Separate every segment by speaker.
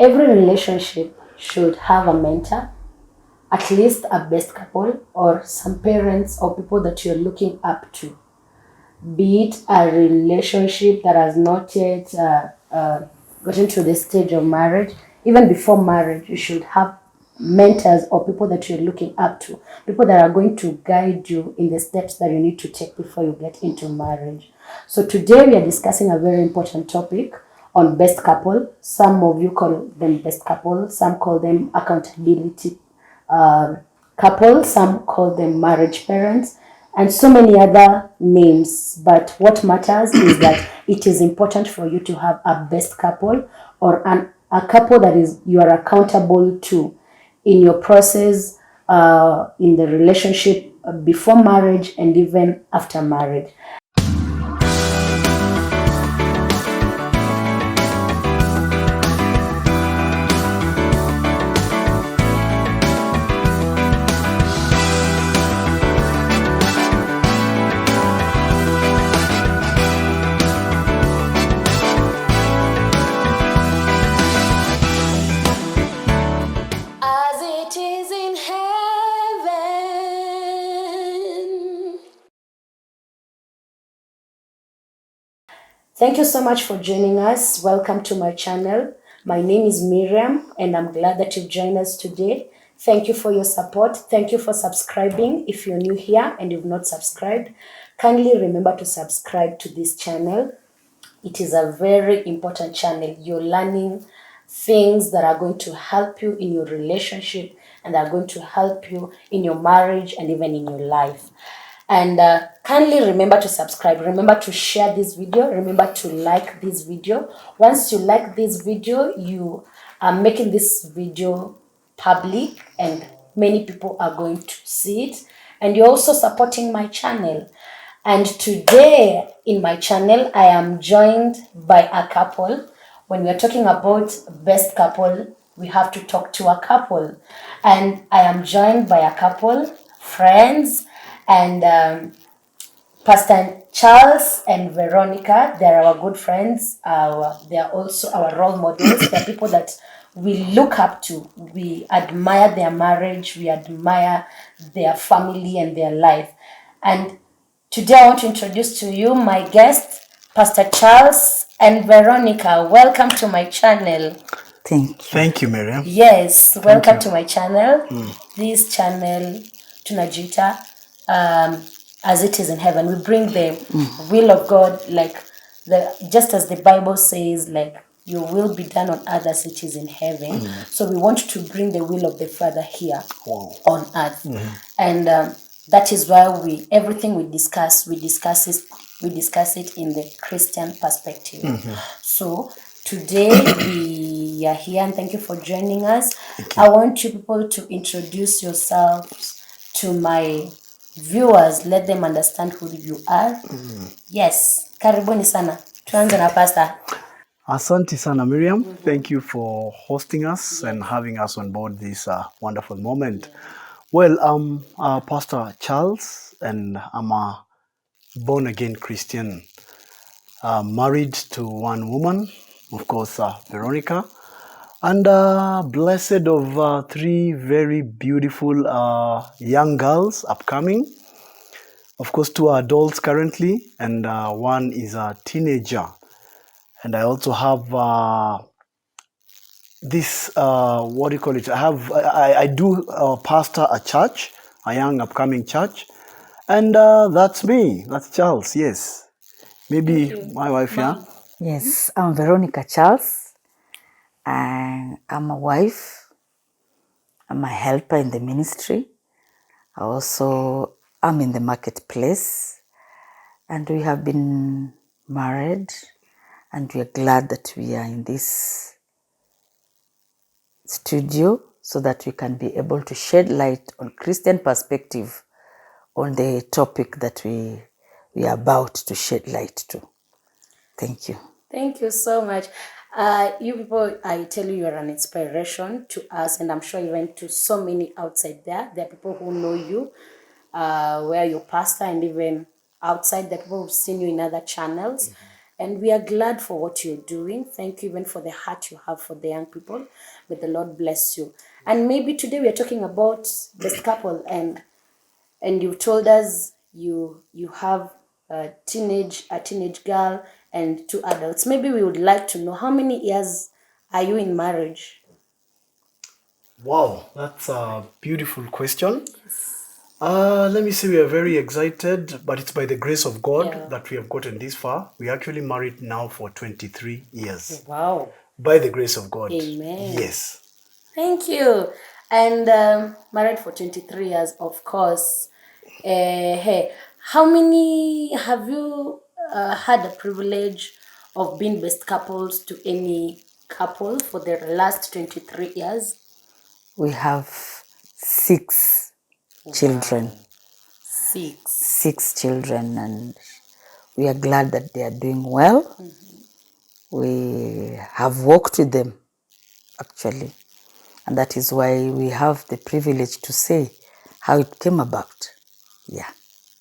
Speaker 1: Every relationship should have a mentor, at least a best couple, or some parents or people that you're looking up to. Be it a relationship that has not yet gotten to the stage of marriage, even before marriage, you should have mentors or people that you're looking up to, people that are going to guide you in the steps that you need to take before you get into marriage. So today we are discussing a very important topic on best couple. Some of you call them best couple, some call them accountability couple, some call them marriage parents, and so many other names. But what matters is that it is important for you to have a best couple or a couple that is you are accountable to in your process, in the relationship before marriage and even after marriage.
Speaker 2: As it is in heaven.
Speaker 1: Thank you so much for joining us. Welcome to my channel. My name is Miriam and I'm glad that you've joined us today. Thank you for your support. Thank you for subscribing. If you're new here and you've not subscribed, kindly remember to subscribe to this channel. It is a very important channel. You're learning things that are going to help you in your relationship and are going to help you in your marriage and even in your life. And kindly remember to subscribe. Remember to share this video. Remember to like this video. Once you like this video, you are making this video public and many people are going to see it. And you're also supporting my channel. And today in my channel, I am joined by a couple. When we're talking about best couple, we have to talk to a couple. And I am joined by a couple, friends, and Pastor Charles and Veronica. They're our good friends. They are also our role models. They're people that we look up to. We admire their marriage. We admire their family and their life. And today I want to introduce to you my guests, Pastor Charles and Veronica. Welcome to my channel.
Speaker 3: Thank you.
Speaker 4: Thank you, Miriam.
Speaker 1: Yes, welcome to my channel. This channel, Tunajita, as it is in heaven. We bring the will of God, like just as the Bible says, like your will be done on earth as it is in heaven. So we want to bring the will of the Father here on earth, and that is why everything we discuss it in the Christian perspective. So today we are here, and thank you for joining us. I want you people to introduce yourselves to my viewers. Let them understand who you are. Yes, karibuni sana. Tuanze na Pastor.
Speaker 4: Asante sana, Miriam. Thank you for hosting us and having us on board this wonderful moment. Well, I'm Pastor Charles, and I'm a born-again Christian, married to one woman, of course, Veronica, and blessed of three very beautiful young girls upcoming. Of course, two are adults currently, and one is a teenager. And I also have this, what do you call it? I do pastor a church, a young upcoming church. And that's me. That's Charles, yes. Maybe my wife, yeah?
Speaker 3: Yes, I'm Veronica Charles, and I'm a wife. I'm a helper in the ministry. I also am in the marketplace, and we have been married, and we are glad that we are in this studio so that we can be able to shed light on Christian perspective on the topic that we are about to shed light to. Thank you.
Speaker 1: Thank you so much. You people, I tell you, you're an inspiration to us, and I'm sure even to so many outside there. There are people who know you, where you're pastor, and even outside, the people who've seen you in other channels. And we are glad for what you're doing. Thank you even for the heart you have for the young people. May the Lord bless you. And maybe today we are talking about best couple, and you told us you have a teenage girl and two adults. Maybe we would like to know, how many years are you in marriage?
Speaker 4: Wow, that's a beautiful question. Let me say we are very excited, but it's by the grace of God
Speaker 1: Yeah.
Speaker 4: that we have gotten this far. We actually married now for 23 years.
Speaker 1: Wow.
Speaker 4: By the grace of God.
Speaker 1: Amen.
Speaker 4: Yes.
Speaker 1: Thank you. And married for 23 years, of course. Hey, how many have you had the privilege of being best couples to any couple for the last 23 years?
Speaker 3: We have 6 children.
Speaker 1: 6.
Speaker 3: 6 children, and we are glad that they are doing well. We have worked with them, actually, and that is why we have the privilege to say how it came about. Yeah.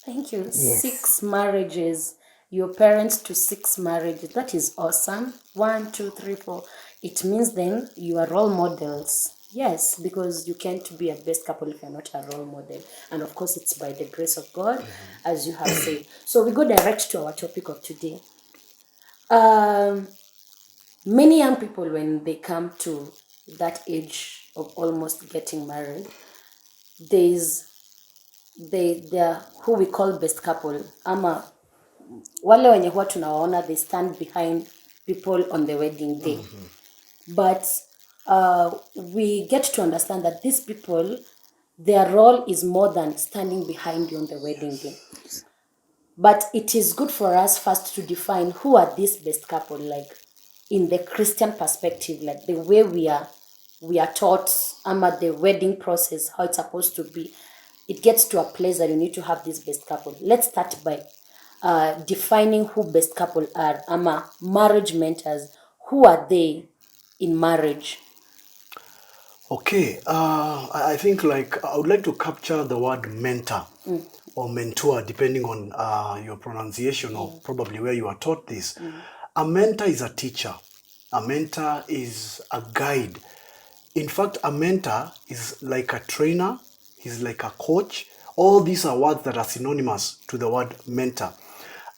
Speaker 1: Thank you.
Speaker 3: Yes.
Speaker 1: 6 marriages. Your parents to 6 marriages. That is awesome. 1, 2, 3, 4. It means then you are role models. Yes, because you can't be a best couple if you're not a role model. And of course, it's by the grace of God, as you have said. So we go direct to our topic of today. Many young people, when they come to that age of almost getting married, they are who we call best couple, ama wale wenye huwa tunawaona, they stand behind people on the wedding day. But we get to understand that these people, their role is more than standing behind you on the wedding day. But it is good for us first to define who are these best couple, like in the Christian perspective, like the way we are taught about the wedding process, how it's supposed to be. It gets to a place that you need to have this best couple. Let's start by defining who best couple are. Ama marriage mentors, who are they in marriage?
Speaker 4: Okay. I think I would like to capture the word mentor or mentor, depending on your pronunciation or probably where you are taught this. A mentor is a teacher. A mentor is a guide. In fact, a mentor is like a trainer. He's like a coach. All these are words that are synonymous to the word mentor.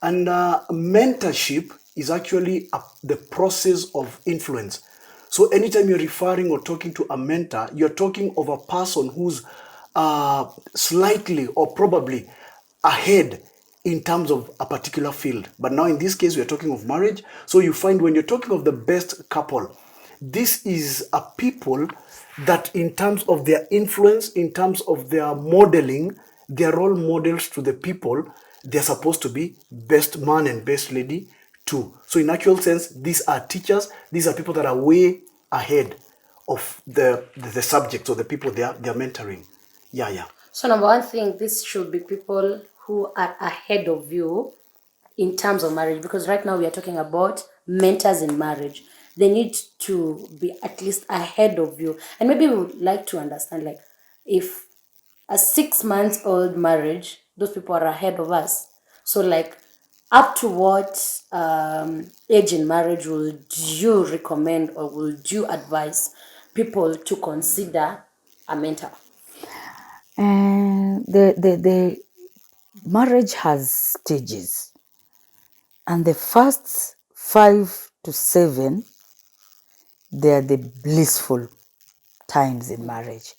Speaker 4: And mentorship is actually the process of influence. So anytime you're referring or talking to a mentor, you're talking of a person who's slightly or probably ahead in terms of a particular field. But now in this case, we are talking of marriage. So you find when you're talking of the best couple, this is a people that in terms of their influence, in terms of their modeling, they are role models to the people. They're supposed to be best man and best lady too. So in actual sense, these are teachers. These are people that are way ahead of the subjects or the people they are mentoring. Yeah.
Speaker 1: So number one thing, this should be people who are ahead of you in terms of marriage, because right now we are talking about mentors in marriage. They need to be at least ahead of you. And maybe we would like to understand, like, if a 6-month-old marriage, those people are ahead of us. So like, up to what age in marriage would you recommend or would you advise people to consider a mentor?
Speaker 3: And the marriage has stages, and the first 5 to 7, they are the blissful times in marriage.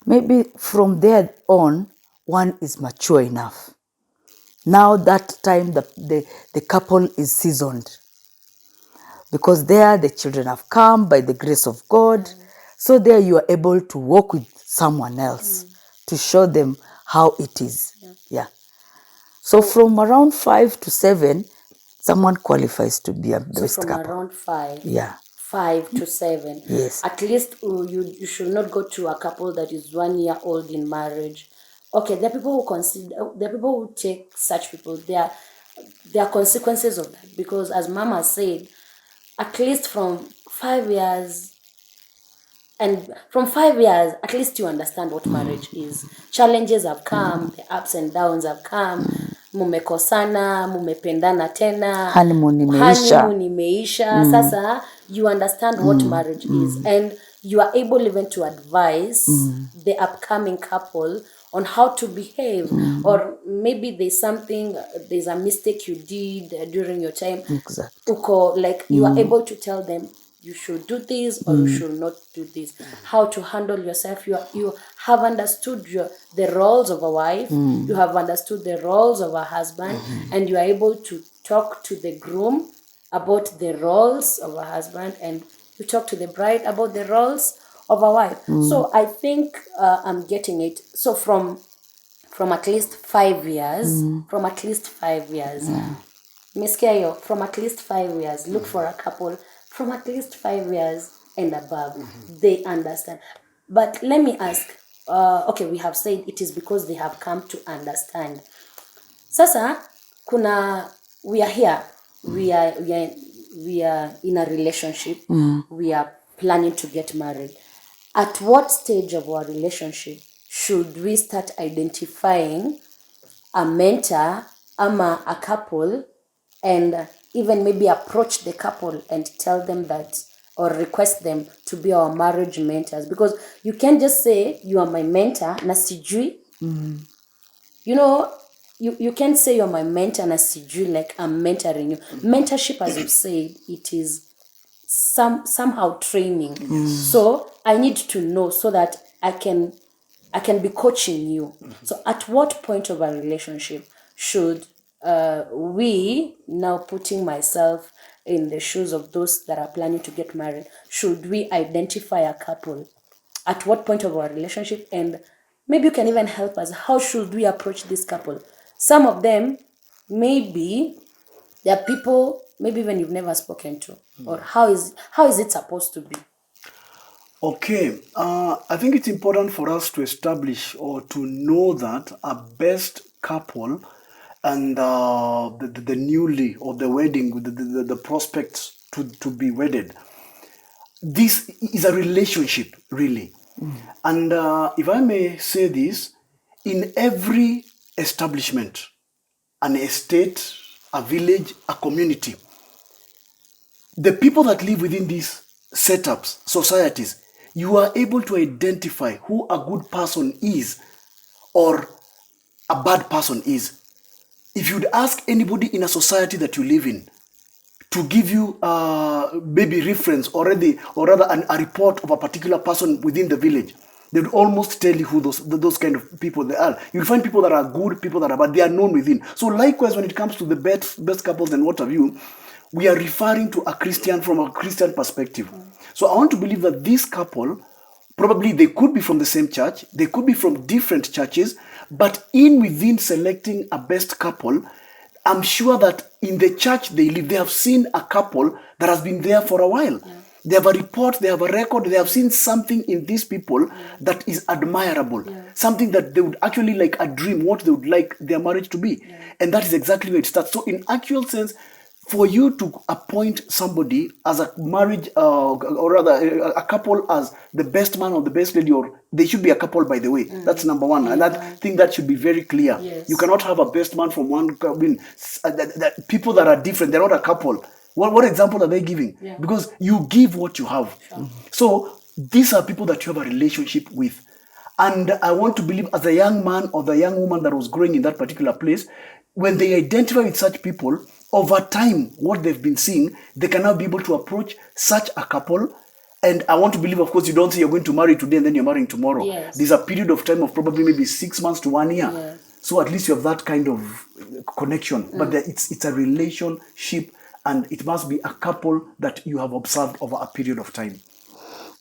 Speaker 3: Maybe from there on, one is mature enough. Now that time the couple is seasoned, because there the children have come by the grace of God. So there you are able to walk with someone else to show them how it is. Yeah. So from around 5 to 7, someone qualifies to be a best
Speaker 1: From
Speaker 3: couple.
Speaker 1: around 5.
Speaker 3: Yeah.
Speaker 1: 5 to 7.
Speaker 3: Yes.
Speaker 1: At least you should not go to a couple that is 1 year old in marriage. Okay, there are people who take such people. There are consequences of that, because as Mama said, at least from 5 years, and from 5 years, at least you understand what marriage is. Challenges have come, the ups and downs have come. mumekosana, mumependana tena,
Speaker 3: Honeymoon imeisha.
Speaker 1: honeymoon imeisha. Sasa you understand what marriage is, and you are able even to advise the upcoming couple on how to behave, or maybe there's a mistake you did during your time.
Speaker 3: Exactly.
Speaker 1: Uko, like you are able to tell them you should do this or you should not do this, how to handle yourself. You have understood the roles of a wife, you have understood the roles of a husband, and you are able to talk to the groom about the roles of a husband, and you talk to the bride about the roles of a wife. So I think I'm getting it. So from at least 5 years, from at least 5 years, Meskia hiyo, from at least 5 years, look for a couple from at least 5 years and above. They understand. But let me ask, okay, we have said it is because they have come to understand. Sasa, we are here, we are in a relationship, we are planning to get married. At what stage of our relationship should we start identifying a mentor, a couple, and even maybe approach the couple and tell them that, or request them to be our marriage mentors? Because you can't just say you are my mentor na sijui. You know, you can't say you're my mentor na sijui, like I'm mentoring you. Mentorship, as you said, it is somehow training. So I need to know so that I can be coaching you. So at what point of a relationship should we, now putting myself in the shoes of those that are planning to get married, should we identify a couple? At what point of our relationship? And maybe you can even help us. How should we approach this couple? Some of them, maybe there are people maybe even you've never spoken to, or how is it supposed to be?
Speaker 4: Okay, I think it's important for us to establish or to know that a best couple and the newly, or the wedding, the prospects to be wedded, this is a relationship, really. And if I may say this, in every establishment, an estate, a village, a community, the people that live within these setups, societies, you are able to identify who a good person is or a bad person is. If you'd ask anybody in a society that you live in to give you maybe reference already, or rather a report of a particular person within the village, they would almost tell you who those kind of people they are. You'll find people that are good, people that are bad. They are known within. So likewise, when it comes to the best couples and what have you, we are referring to a Christian from a Christian perspective. So I want to believe that this couple, probably they could be from the same church, they could be from different churches, but within selecting a best couple, I'm sure that in the church they live, they have seen a couple that has been there for a while. Yeah. They have a report, they have a record, they have seen something in these people that is admirable, something that they would actually like a dream, what they would like their marriage to be. Yeah. And that is exactly where it starts. So in actual sense, for you to appoint somebody as a marriage, or rather a couple as the best man or the best lady, or they should be a couple, by the way. That's number one. And I think that should be very clear. Yes. You cannot have a best man from one, people that are different, they're not a couple. What example are they giving? Yeah. Because you give what you have. Sure. So these are people that you have a relationship with. And I want to believe, as a young man or the young woman that was growing in that particular place, when they identify with such people, over time, what they've been seeing, they can now be able to approach such a couple. And I want to believe, of course, you don't say you're going to marry today and then you're marrying tomorrow. Yes. There's a period of time of probably maybe 6 months to 1 year. Yes. So at least you have that kind of connection. But it's a relationship, and it must be a couple that you have observed over a period of time.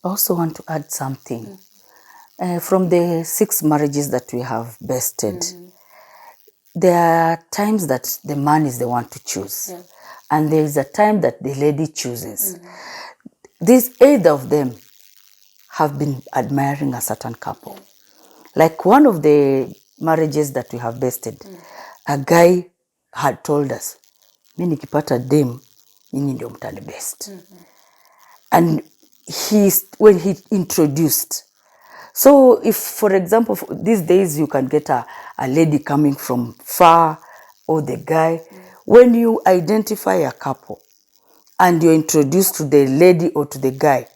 Speaker 3: I also want to add something. From the 6 marriages that we have bested, there are times that the man is the one to choose. Yeah. And there is a time that the lady chooses. These 8 of them have been admiring a certain couple. Like one of the marriages that we have bested, a guy had told us, "Mimi nikipata dem, nyinyi ndio mtani best." And when he introduced, so if, for example, these days you can get a lady coming from far, or the guy. When you identify a couple and you're introduced to the lady or to the guy,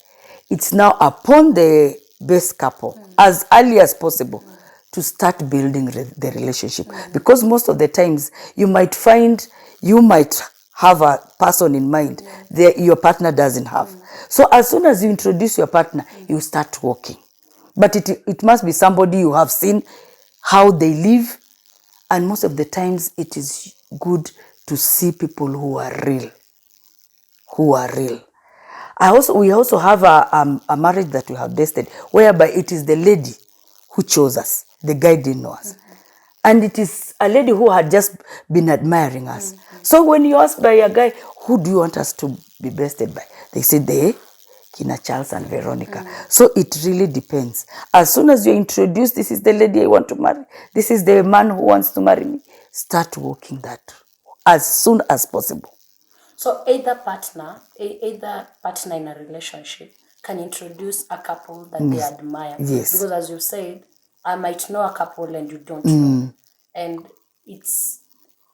Speaker 3: it's now upon the best couple as early as possible to start building the relationship. Because most of the times you might find you might have a person in mind that your partner doesn't have. So as soon as you introduce your partner, you start walking. But it must be somebody you have seen how they live, and most of the times it is good to see people who are real. We also have a marriage that we have tested, whereby it is the lady who chose us. The guy didn't know us. And it is a lady who had just been admiring us. So when you ask by a guy, who do you want us to be bested by? They say Kina Charles and Veronica. So it really depends. As soon as you're introduced, this is the lady I want to marry, this is the man who wants to marry me, start walking that as soon as possible.
Speaker 1: So either partner in a relationship can introduce a couple that they admire.
Speaker 3: Yes.
Speaker 1: Because as you said, I might know a couple and you don't know. And it's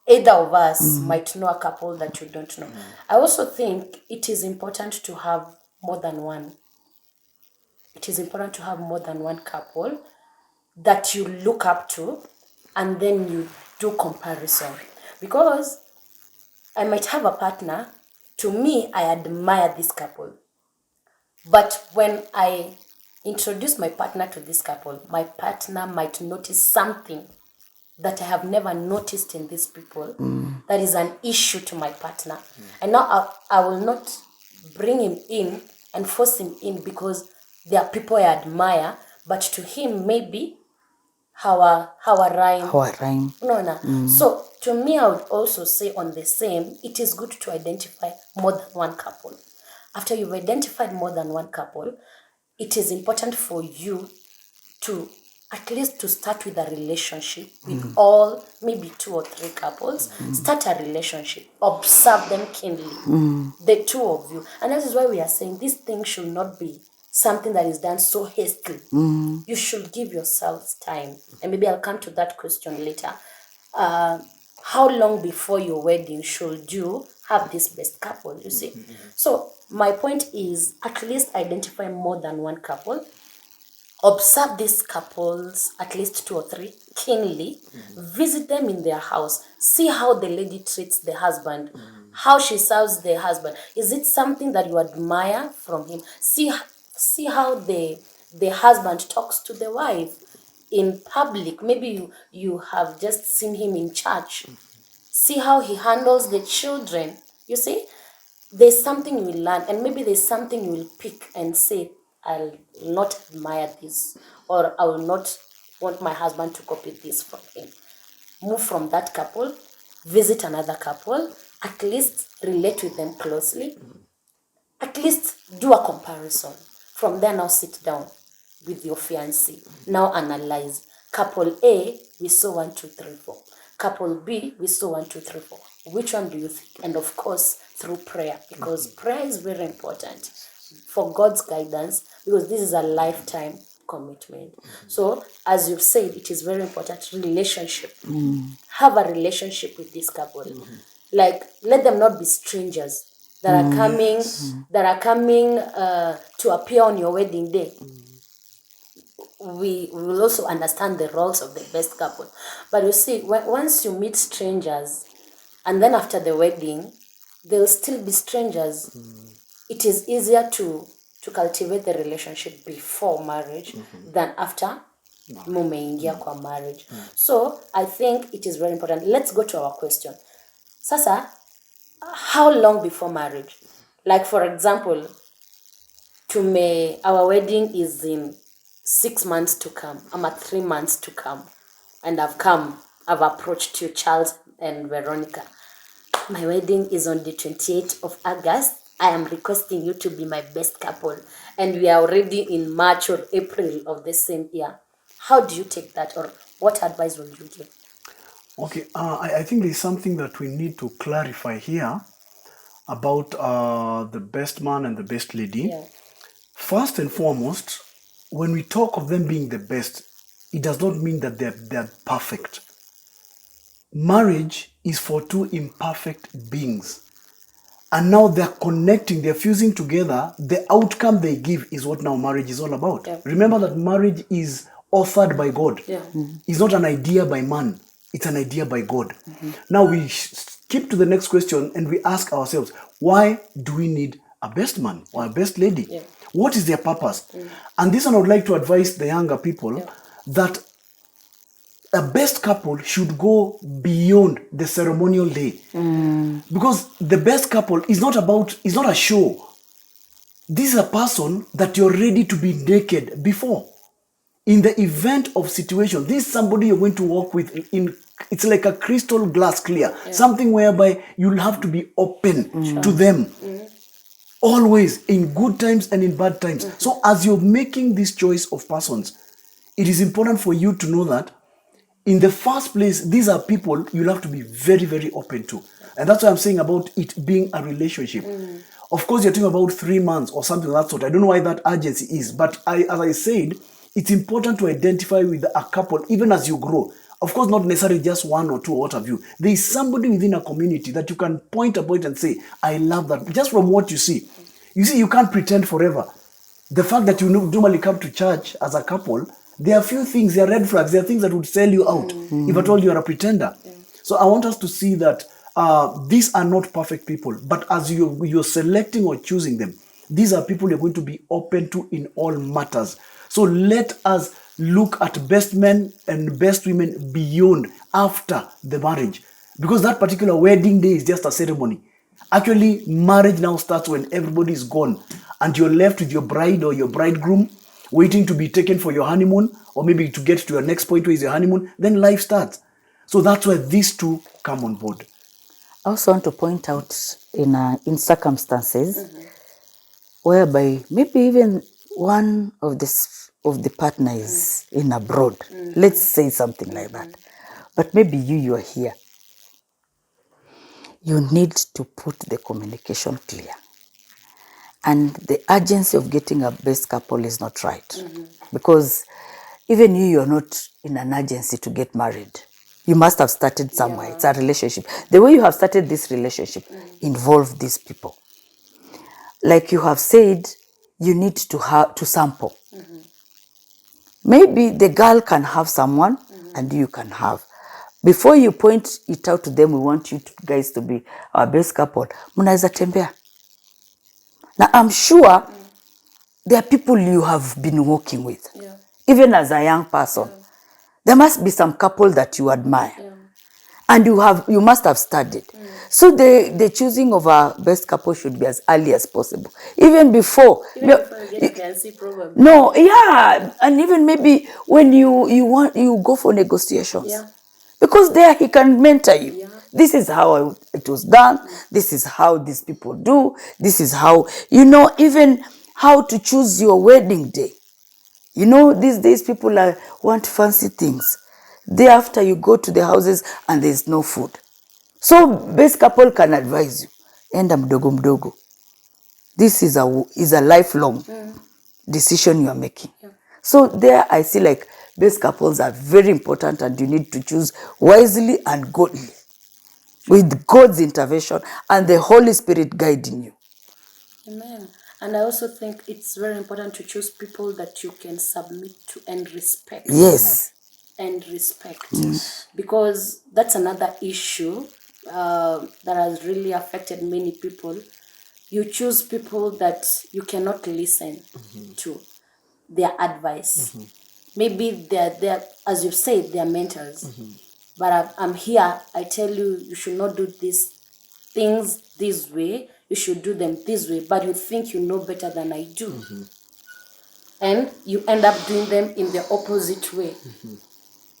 Speaker 1: either of us might know a couple that you don't know. I also think it is important to have more than one. It is important to have more than one couple that you look up to, and then you do comparison. Because I might have a partner, to me, I admire this couple. But when I introduce my partner to this couple, my partner might notice something that I have never noticed in these people that is an issue to my partner. And now I will not bring him in and force him in because they are people I admire, but to him maybe how a rhyme. No. So to me, I would also say on the same, it is good to identify more than one couple. After you've identified more than one couple, it is important for you to at least to start with a relationship with all, maybe 2 or 3 couples. Start a relationship. Observe them keenly. The 2 of you. And that is why we are saying this thing should not be something that is done so hastily. You should give yourselves time. And maybe I'll come to that question later. How long before your wedding should you have this best couple, you see? So my point is at least identify more than one couple. Observe these couples, at least 2 or 3, keenly. Visit them in their house. See how the lady treats the husband, how she serves the husband. Is it something that you admire from him? See how the husband talks to the wife in public. Maybe you have just seen him in church. See how he handles the children. You see, there's something you will learn, and maybe there's something you will pick and say, I'll not admire this, or I will not want my husband to copy this from him. Move from that couple, visit another couple, at least relate with them closely, at least do a comparison. From there, now sit down with your fiancé. Now analyze. Couple A, we saw 1, 2, 3, 4. Couple B, we saw 1, 2, 3, 4. Which one do you think? And of course, through prayer, because prayer is very important for God's guidance, because this is a lifetime commitment. So, as you've said, it is very important. Relationship. Have a relationship with this couple. Like, let them not be strangers that are coming to appear on your wedding day. We will also understand the roles of the best couple. But you see, once you meet strangers, and then after the wedding, they'll still be strangers. It is easier to cultivate the relationship before marriage than after mumeingia kwa marriage. So I think it is very important. Let's go to our question. Sasa, how long before marriage? Like, for example, our wedding is in 6 months to come. I'm at 3 months to come. And I've approached you, Charles and Veronica. My wedding is on the 28th of August. I am requesting you to be my best couple. And we are already in March or April of the same year. How do you take that, or what advice will you give?
Speaker 4: Okay, I think there's something that we need to clarify here about the best man and the best lady.
Speaker 1: Yeah.
Speaker 4: First and foremost, when we talk of them being the best, it does not mean that they're perfect. marriage is for two imperfect beings. And now they're connecting, they're fusing together. The outcome they give is what now marriage is all about.
Speaker 1: Yeah.
Speaker 4: Remember that marriage is authored by God.
Speaker 1: Yeah.
Speaker 4: It's not an idea by man. It's an idea by God. Now we skip to the next question and we ask ourselves, why do we need a best man or a best lady?
Speaker 1: Yeah.
Speaker 4: What is their purpose? And this one I would like to advise the younger people that a best couple should go beyond the ceremonial day. Because the best couple is not a show. This is a person that you're ready to be naked before. In the event of situation, this is somebody you're going to walk with it's like a crystal glass clear. Something whereby you'll have to be open to them. Always, in good times and in bad times. So as you're making this choice of persons, it is important for you to know that in the first place, these are people you'll have to be very, very open to. And that's why I'm saying about it being a relationship. Of course, you're talking about 3 months or something of that sort. I don't know why that urgency is. But as I said, it's important to identify with a couple even as you grow. Of course, not necessarily just 1 or 2 or what have you. There is somebody within a community that you can point and say, I love that. Just from what you see. You see, you can't pretend forever. The fact that you normally come to church as a couple, there are a few things, there are red flags, there are things that would sell you out if at all you are a pretender. So I want us to see that these are not perfect people, but as you're selecting or choosing them, these are people you're going to be open to in all matters. So let us look at best men and best women beyond, after the marriage. Because that particular wedding day is just a ceremony. Actually, marriage now starts when everybody is gone and you're left with your bride or your bridegroom waiting to be taken for your honeymoon, or maybe to get to your next point where is your honeymoon. Then life starts. So that's where these two come on board.
Speaker 3: I also want to point out in circumstances whereby maybe even one of the partner is in abroad. Let's say something like that. But maybe you are here. You need to put the communication clear. And the urgency of getting a best couple is not right. Because even you're not in an urgency to get married. You must have started somewhere. It's a relationship. The way you have started this relationship involve these people. Like you have said, you need to sample. Maybe the girl can have someone and you can have. Before you point it out to them, we want you guys to be our best couple. Munaweza tembea. Now, I'm sure there are people you have been working with, even as a young person. There must be some couple that you admire, and you must have studied. So the choosing of a best couple should be as early as possible, even before. No, yeah, and even maybe when you go for negotiations, because there he can mentor you. This is how it was done. This is how these people do. This is how, even how to choose your wedding day. These days people want fancy things. Thereafter, you go to the houses and there's no food. So, best couple can advise you. Enda mdogo mdogo. This is a lifelong decision you are making. So, there I see like best couples are very important, and you need to choose wisely and godly, with God's intervention and the Holy Spirit guiding you.
Speaker 1: Amen. And I also think it's very important to choose people that you can submit to and respect.
Speaker 3: Yes.
Speaker 1: And respect. Because that's another issue that has really affected many people. You choose people that you cannot listen to their advice. Maybe they're, as you say, they're mentors. But I'm here, I tell you, you should not do these things this way. You should do them this way. But you think you know better than I do. And you end up doing them in the opposite way.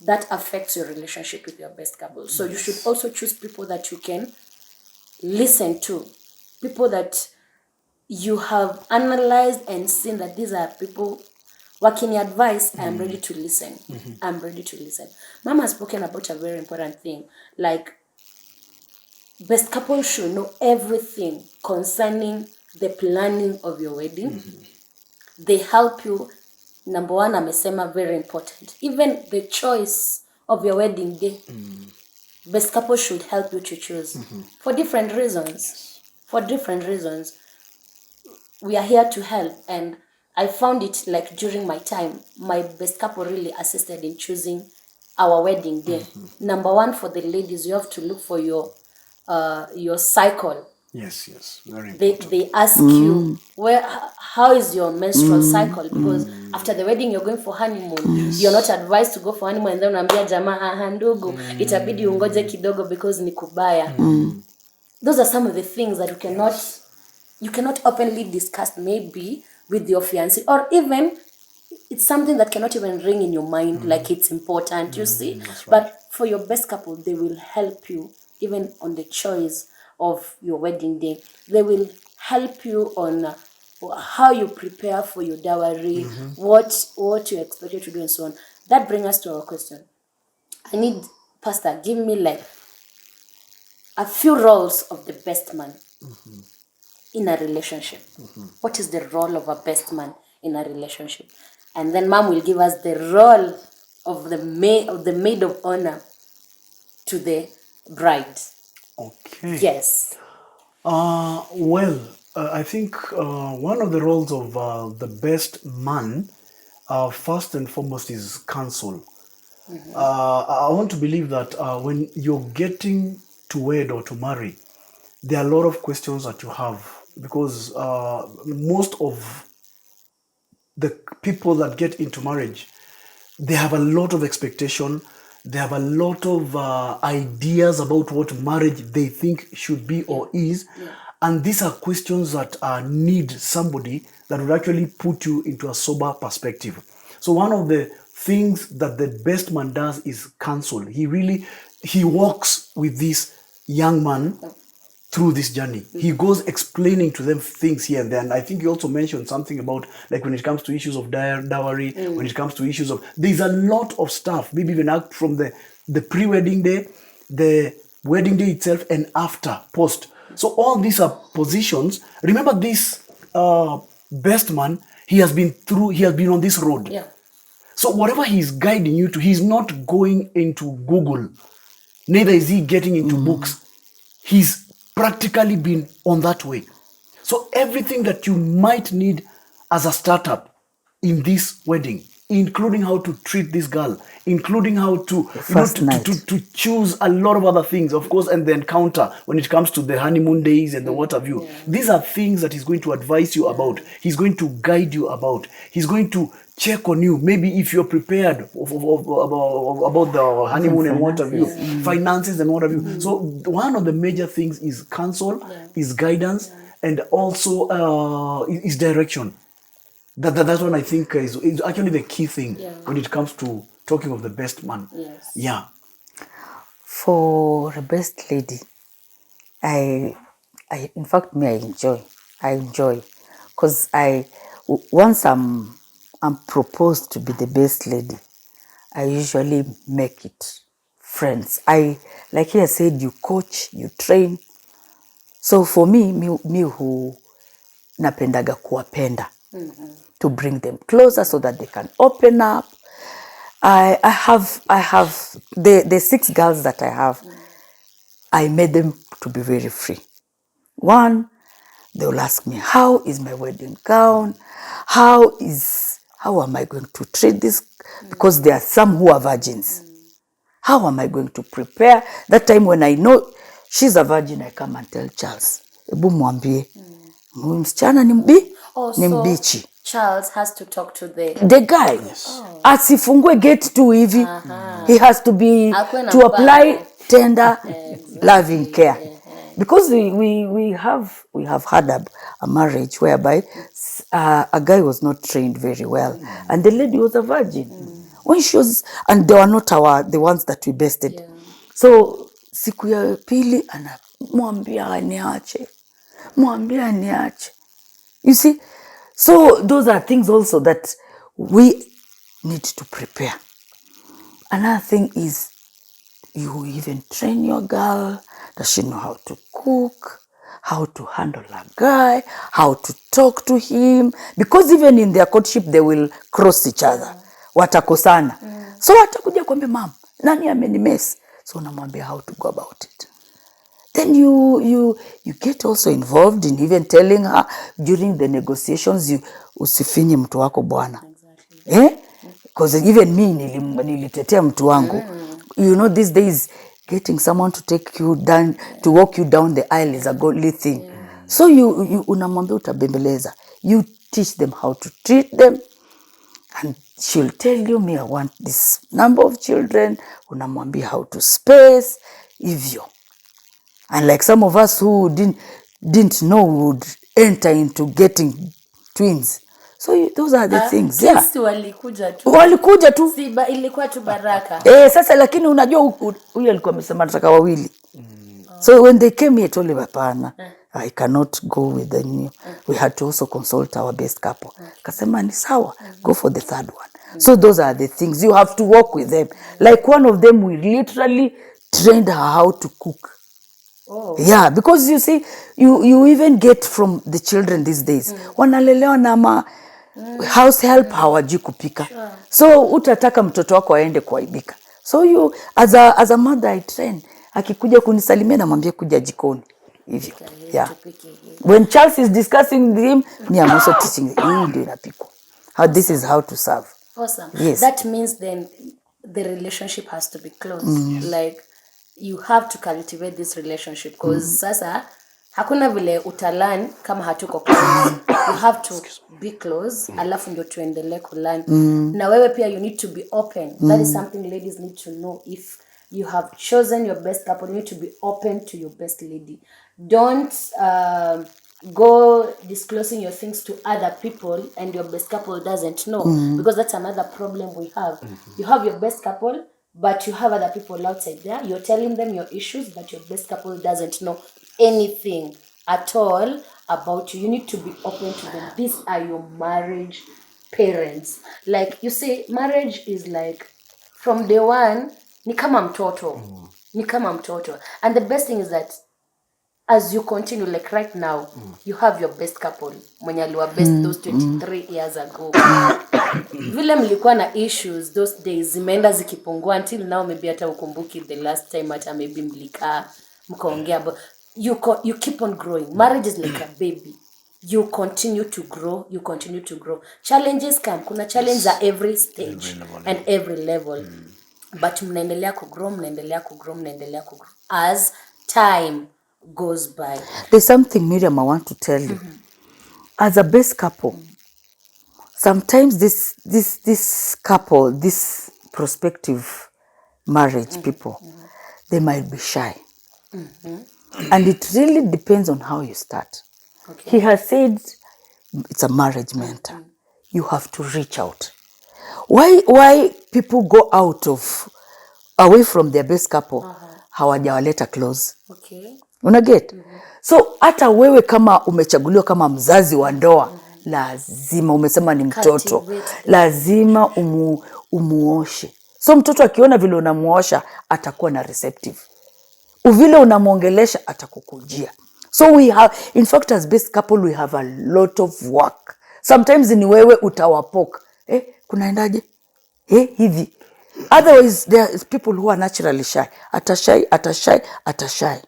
Speaker 1: That affects your relationship with your best couple. So you should also choose people that you can listen to. People that you have analyzed and seen that these are people working your advice. I am ready to listen. I'm ready to listen. Mama has spoken about a very important thing. Like, best couple should know everything concerning the planning of your wedding. They help you. Number one, amesema, very important. Even the choice of your wedding day. best couple should help you to choose for different reasons. For different reasons. We are here to help, and I found it like during my time, my best couple really assisted in choosing our wedding day. Number one, for the ladies, you have to look for your cycle.
Speaker 4: Yes, very
Speaker 1: important. They ask you how is your menstrual cycle, because after the wedding you're going for honeymoon. You're not advised to go for honeymoon and then unaambia jamaa ndugu itabidi ungoje kidogo because ni kubaya. Those are some of the things that you cannot openly discuss maybe with your fiancé, or even it's something that cannot even ring in your mind like it's important, you see. Right. But for your best couple, they will help you even on the choice of your wedding day. They will help you on how you prepare for your dowry, what you expect you to do, and so on. That brings us to our question. I need, Pastor, give me like a few roles of the best man in a relationship. What is the role of a best man in a relationship? And then Mom will give us the role of the maid of honor to the bride.
Speaker 4: Okay.
Speaker 1: Yes.
Speaker 4: I think one of the roles of the best man, first and foremost, is counsel. I want to believe that when you're getting to wed or to marry, there are a lot of questions that you have, because most of the people that get into marriage, they have a lot of expectation. They have a lot of ideas about what marriage they think should be or is. And these are questions that need somebody that would actually put you into a sober perspective. So one of the things that the best man does is counsel. He walks with this young man through this journey. He goes explaining to them things here and there. And I think you also mentioned something about, like, when it comes to issues of dowry, when it comes to issues of, there's a lot of stuff, maybe even out from the pre-wedding day, the wedding day itself, and after, post. So all these are positions. Remember, this best man, he has been on this road. Yeah. So whatever he's guiding you to, he's not going into Google. Neither is he getting into books. He's practically been on that way. So everything that you might need as a startup in this wedding, including how to treat this girl, including how to choose a lot of other things, of course, and the encounter when it comes to the honeymoon days and the what have you. Yeah. These are things that he's going to advise you about. He's going to guide you about. He's going to check on you, maybe if you're prepared about the honeymoon and what have you, finances and what have you. So one of the major things is counsel, is guidance, and also is direction. That's what I think is actually the key thing when it comes to talking of the best man. Yes. Yeah.
Speaker 3: For a best lady, I in fact, I enjoy, because once I'm proposed to be the best lady, I usually make it friends. Like he said, you coach, you train. So for me who napendaga kuwapenda, to bring them closer so that they can open up. I have the 6 girls that I have, I made them to be very free. One, they will ask me, how is my wedding gown? How am I going to treat this? Because there are some who are virgins. How am I going to prepare? That time when I know she's a virgin, I come and tell Charles, ebu mwambie, msichana ni mbichi.
Speaker 1: Charles has to talk to the
Speaker 3: guy. Yes. Asifungue gate tu hivi. He has to apply tender loving care. Because we have had a marriage whereby a guy was not trained very well, and the lady was a virgin. When she was, and they were not the ones that we bested. So siku ya pili anamwambia niache. You see, so those are things also that we need to prepare. Another thing is, you even train your girl. Does she know how to cook, how to handle a guy, how to talk to him? Because even in their courtship, they will cross each other. Watakosana. So watakuja kwambia, mom, nani amenimess? So unamwambia how to go about it. Then you get also involved in even telling her during the negotiations, usifinye mtu wako bwana. Because even me nilitetea mtu wangu. You know, these days getting someone to take you down, to walk you down the aisle is a godly thing. So you unamwambia utabembeleza. You teach them how to treat them, and she'll tell you, me I want this number of children. Unamwambia how to space hivyo. And like some of us who didn't know would enter into getting twins. So those are the things.
Speaker 1: Kids walikuja tu.
Speaker 3: Walikuja tu.
Speaker 1: Ilikuwa tu baraka.
Speaker 3: Sasa lakini unajua huyu alikuwa amesema nataka wawili. So when they came here, told him hapana, I cannot go with the new. We had to also consult our best couple. Kasema ni sawa, go for the third one. So those are the things. You have to work with them. Like one of them, we literally trained her how to cook. Yeah, because you see, you even get from the children these days. Wanalelewa na house help hawajui kupika. So utataka mtoto wako aende kuaibika. So you as a mother, I train. Akikuja kunisalimia namwambia kuja jikoni. Hivyo. Yeah. When Charles is discussing with him, me I'm also teaching him ndio inapikwa. How this is how to serve.
Speaker 1: Awesome.
Speaker 3: Yes.
Speaker 1: That means then the relationship has to be close. Like you have to cultivate this relationship because sasa hakuna vile utalan kama hatuko close. You have to be close, alafu ndio tuendelee kulearn. Na wewe pia you need to be open. That is something ladies need to know. If you have chosen your best couple, you need to be open to your best lady. Don't go disclosing your things to other people and your best couple doesn't know, because that's another problem we have. You have your best couple, but you have other people outside there. You're telling them your issues, but your best couple doesn't know anything at all about you. You need to be open to them. These are your marriage parents. Like you say, marriage is like from day one, ni kama mtoto. Ni kama mtoto. And the best thing is that as you continue, like right now, you have your best couple. Mwenye aliwa best those 23 years ago. Vile mlikuwa na issues those days, zimeenda zikipungua until now, maybe hata ukumbuki the last time hata maybe mlikaa mkaongea, but you keep on growing. Marriage is like a baby. You continue to grow, you continue to grow. Challenges come. Kuna challenges at every stage and every level. But mnaendelea kugrow, mnaendelea kugrow, mnaendelea kugrow as time goes by.
Speaker 3: There's something, Miriam, I want to tell you. As a best couple, sometimes this couple, this prospective marriage people, they might be shy. And it really depends on how you start.
Speaker 1: Okay.
Speaker 3: He has said it's a marriage mentor. You have to reach out. Why people go away from their best couple? Hawajawaleta close.
Speaker 1: Okay.
Speaker 3: Unaget? So hata wewe kama umechaguliwa kama mzazi wa ndoa, lazima umesema ni mtoto, lazima umuoshe. So mtoto akiona vile unamuosha atakuwa na receptive. Uvile unamuongelesha atakukujia. So we have, in fact, as best couple, we have a lot of work. Sometimes ni wewe utawapoka. Kunaendaje? Hivi. Otherwise, there is people who are naturally shy. Atashy.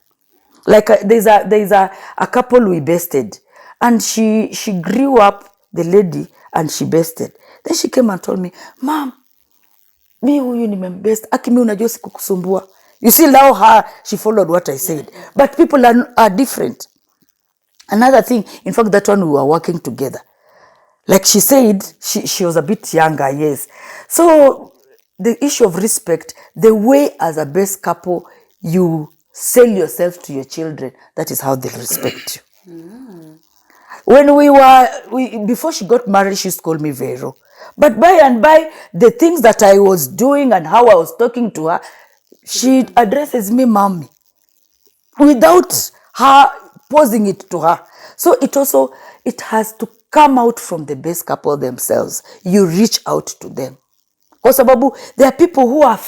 Speaker 3: Like there's a couple we bested, and she grew up, the lady, and she bested. Then she came and told me, Mom, mi huyu nimembest. Akimi unajua sikukusumbua. You see now she followed what I said. But people are different. Another thing, in fact, that one we were working together. Like she said, she was a bit younger, yes. So the issue of respect, the way as a best couple you sell yourself to your children, that is how they respect you. When before she got married, she used to call me Vero. But by and by, the things that I was doing and how I was talking to her, she addresses me mommy without her posing it to her. So it has to come out from the best couple themselves. You reach out to them. Kwa sababu there are people who have,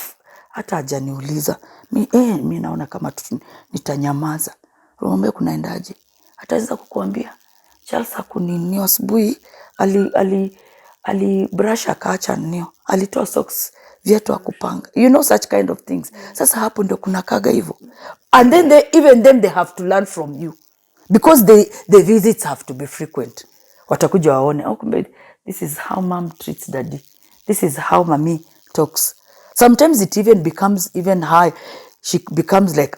Speaker 3: hata hajaniuliza, mi naona kama nitanyamaza. Rumbe kunaendaje? Hataweza kukuambia. Charles hakuninio asubuhi, ali brush akaacha nio. Alitoa socks viatu akupanga, you know, such kind of things. Sasa hapo ndo kuna kaga hivyo, and then even then they have to learn from you, because the visits have to be frequent. Watakuja waone, oh, kumbe this is how mom treats daddy, this is how mommy talks. Sometimes it even becomes even high, she becomes like,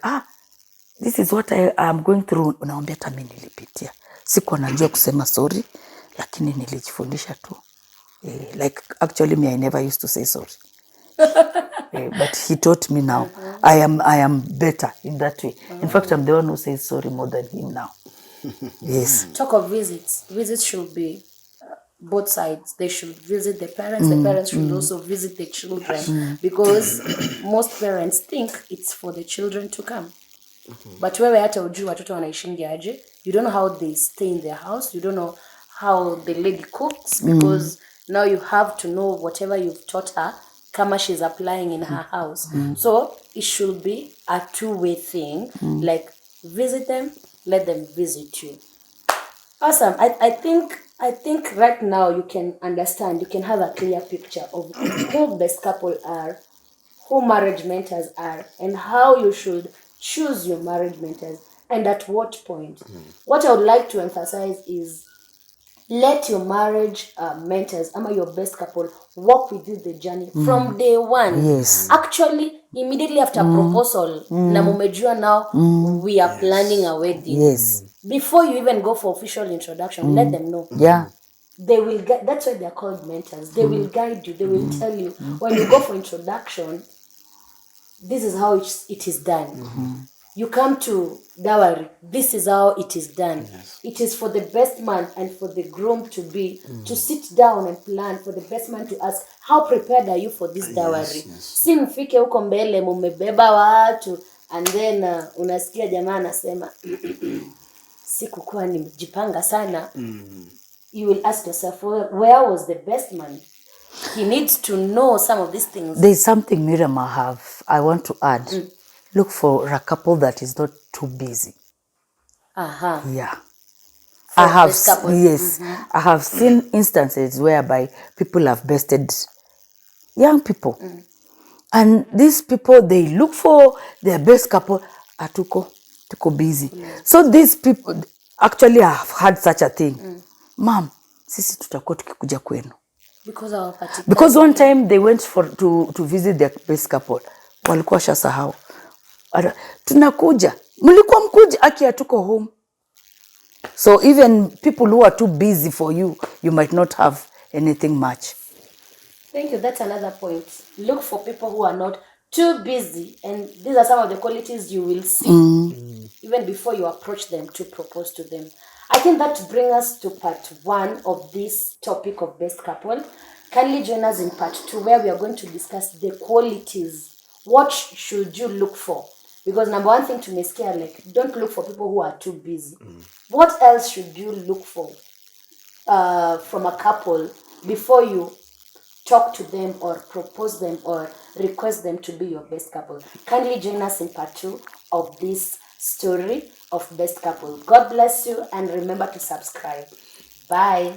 Speaker 3: this is what I am going through. Unaambia hata mimi nilipitia, sikuwa najua kusema sorry, lakini nilijifundisha tu. Like actually me, I never used to say sorry. But he taught me now. I am better in that way. In fact, I'm the one who says sorry more than him now. Yes.
Speaker 1: Talk of visits. Visits should be both sides. They should visit the parents. The parents should also visit the children, because most parents think it's for the children to come. But wewe hata ujui watoto wanaishingi aje. You don't know how they stay in their house. You don't know how the lady cooks, because now you have to know whatever you've taught her, kama she's applying in her house. So it should be a two-way thing. Like, visit them, let them visit you. Awesome. I think right now you can understand, you can have a clear picture of who best couple are, who marriage mentors are, and how you should choose your marriage mentors, and at what point. What I would like to emphasize is, let your marriage mentors, ama your best couple, walk with you the journey from day one.
Speaker 3: Yes.
Speaker 1: Actually, immediately after proposal, na mumejua now we are planning a wedding.
Speaker 3: Yes.
Speaker 1: Before you even go for official introduction, let them know.
Speaker 3: Yeah.
Speaker 1: They will get, that's why they're called mentors. They will guide you. They will tell you, when you go for introduction, this is how it is done. You come to dowry, this is how it is done. It is for the best man and for the groom to be, to sit down and plan, for the best man to ask, how prepared are you for this dowry? Si mfike huko mbele mumebeba watu, and then unasikia jamaa anasema sikukuwa nimejipanga sana. You will ask yourself, where was the best man? He needs to know some of these things.
Speaker 3: There's something, Miriam, I want to add. Look for a couple that is not too busy. Yeah.
Speaker 1: For
Speaker 3: I have,
Speaker 1: this couple.
Speaker 3: yes, I have seen instances whereby people have bested young people. And these people, they look for their best couple, tuko busy. So these people, actually I have had such a thing. Mom, sisi tutakuwa tukikuja kwenu. Because one time they went to visit their best couple. Walikuwa shasahau. Tunakuja. Mulikuwa mkuja, aki hatuko home. So even people who are too busy for you, you might not have anything much.
Speaker 1: Thank you. That's another point. Look for people who are not too busy, and these are some of the qualities you will see even before you approach them to propose to them. I think that brings us to part 1 of this topic of best couple. Kindly join us in part 2, where we are going to discuss the qualities. What should you look for? Because number one thing to meskia, like, don't look for people who are too busy. What else should you look for from a couple before you talk to them or propose them or request them to be your best couple? Kindly join us in part 2 of this story of best couple. God bless you, and remember to subscribe. Bye.